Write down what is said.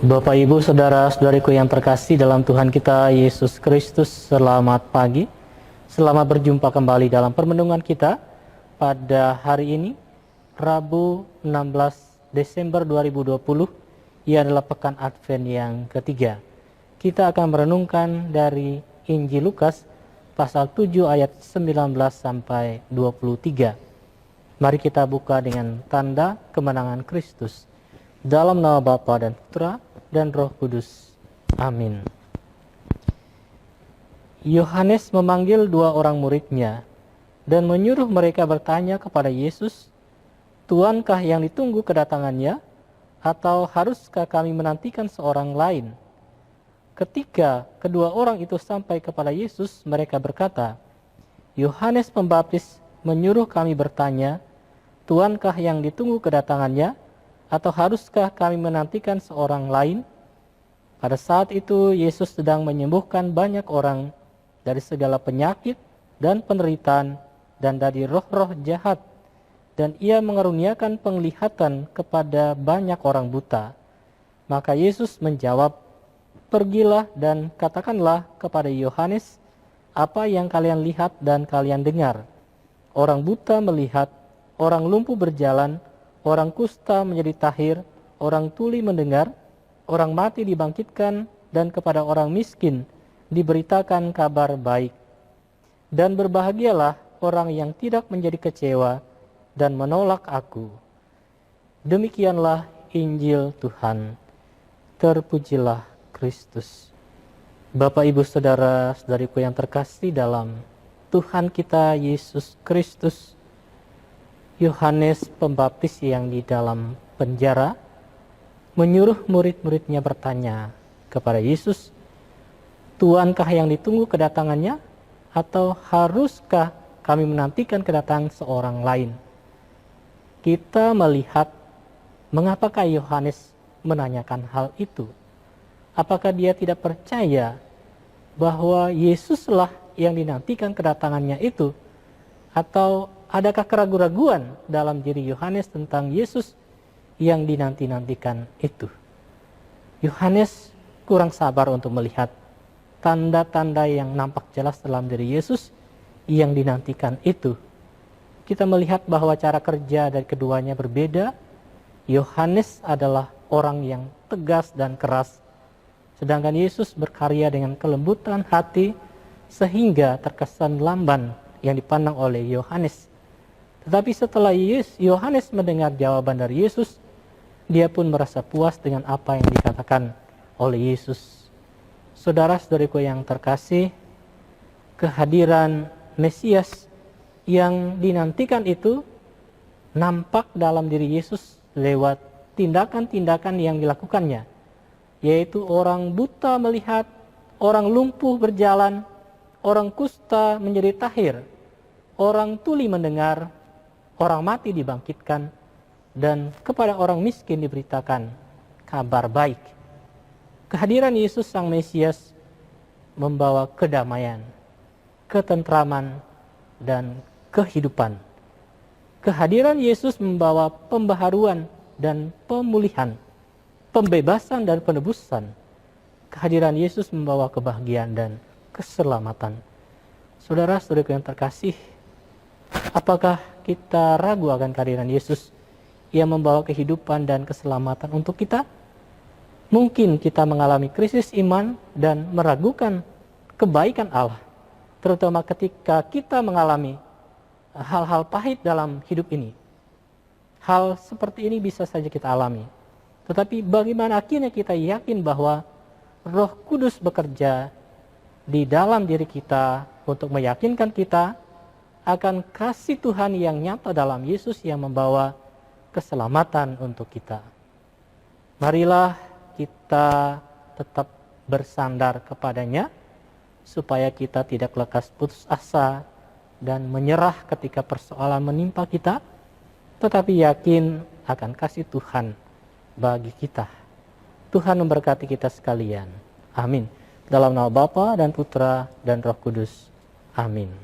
Bapak, Ibu, Saudara-saudariku yang terkasih dalam Tuhan kita Yesus Kristus, selamat pagi. Selamat berjumpa kembali dalam permenungan kita pada hari ini, Rabu 16 Desember 2020. Ia adalah pekan Advent yang ketiga. Kita akan merenungkan dari Injil Lukas pasal 7 ayat 19 sampai 23. Mari kita buka dengan tanda kemenangan Kristus. Dalam nama Bapa dan Putra dan Roh Kudus. Amin. Yohanes memanggil dua orang muridnya dan menyuruh mereka bertanya kepada Yesus, "Tuankah yang ditunggu kedatangannya, atau haruskah kami menantikan seorang lain?" Ketika kedua orang itu sampai kepada Yesus, mereka berkata, "Yohanes Pembaptis menyuruh kami bertanya, Tuankah yang ditunggu kedatangannya, atau haruskah kami menantikan seorang lain?" Pada saat itu Yesus sedang menyembuhkan banyak orang dari segala penyakit dan penderitaan dan dari roh-roh jahat, dan ia mengaruniakan penglihatan kepada banyak orang buta. Maka Yesus menjawab, "Pergilah dan katakanlah kepada Yohanes apa yang kalian lihat dan kalian dengar. Orang buta melihat, orang lumpuh berjalan, orang kusta menjadi tahir, orang tuli mendengar, orang mati dibangkitkan, dan kepada orang miskin diberitakan kabar baik. Dan berbahagialah orang yang tidak menjadi kecewa dan menolak aku." Demikianlah Injil Tuhan. Terpujilah Kristus. Bapak, Ibu, Saudara-saudariku yang terkasih dalam Tuhan kita Yesus Kristus, Yohanes Pembaptis yang di dalam penjara menyuruh murid-muridnya bertanya kepada Yesus, "Tuankah yang ditunggu kedatangannya, atau haruskah kami menantikan kedatangan seorang lain?" Kita melihat mengapakah Yohanes menanyakan hal itu. Apakah dia tidak percaya bahwa Yesuslah yang dinantikan kedatangannya itu, atau adakah keraguan-raguan dalam diri Yohanes tentang Yesus yang dinanti-nantikan itu? Yohanes kurang sabar untuk melihat tanda-tanda yang nampak jelas dalam diri Yesus yang dinantikan itu. Kita melihat bahwa cara kerja dari keduanya berbeda. Yohanes adalah orang yang tegas dan keras, sedangkan Yesus berkarya dengan kelembutan hati sehingga terkesan lamban yang dipandang oleh Yohanes. Tetapi setelah Yohanes mendengar jawaban dari Yesus, dia pun merasa puas dengan apa yang dikatakan oleh Yesus. Saudara-saudariku yang terkasih, kehadiran Mesias yang dinantikan itu nampak dalam diri Yesus lewat tindakan-tindakan yang dilakukannya, yaitu orang buta melihat, orang lumpuh berjalan, orang kusta menjadi tahir, orang tuli mendengar, orang mati dibangkitkan, dan kepada orang miskin diberitakan kabar baik. Kehadiran Yesus Sang Mesias membawa kedamaian, ketentraman, dan kehidupan. Kehadiran Yesus membawa pembaharuan dan pemulihan, pembebasan dan penebusan. Kehadiran Yesus membawa kebahagiaan dan keselamatan. Saudara-saudariku yang terkasih, apakah kita ragu akan kehadiran Yesus yang membawa kehidupan dan keselamatan untuk kita? Mungkin kita mengalami krisis iman dan meragukan kebaikan Allah, terutama ketika kita mengalami hal-hal pahit dalam hidup ini. Hal seperti ini bisa saja kita alami. Tetapi bagaimana akhirnya kita yakin bahwa Roh Kudus bekerja di dalam diri kita untuk meyakinkan kita akan kasih Tuhan yang nyata dalam Yesus yang membawa keselamatan untuk kita. Marilah kita tetap bersandar kepadanya supaya kita tidak lekas putus asa dan menyerah ketika persoalan menimpa kita, tetapi yakin akan kasih Tuhan bagi kita. Tuhan memberkati kita sekalian. Amin. Dalam nama Bapa dan Putra dan Roh Kudus. Amin.